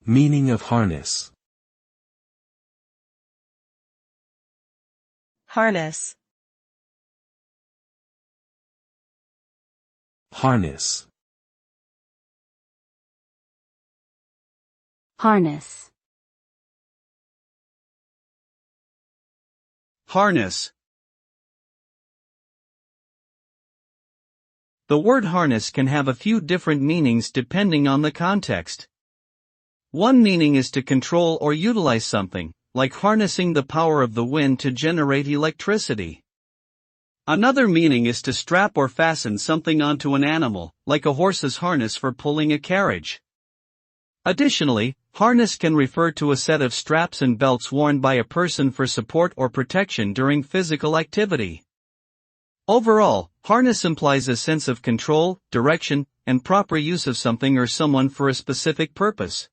Meaning of harness. Harness. Harness. Harness. Harness. The word harness can have a few different meanings depending on the context. One meaning is to control or utilize something, like harnessing the power of the wind to generate electricity. Another meaning is to strap or fasten something onto an animal, like a horse's harness for pulling a carriage. Additionally, harness can refer to a set of straps and belts worn by a person for support or protection during physical activity. Overall, harness implies a sense of control, direction, and proper use of something or someone for a specific purpose.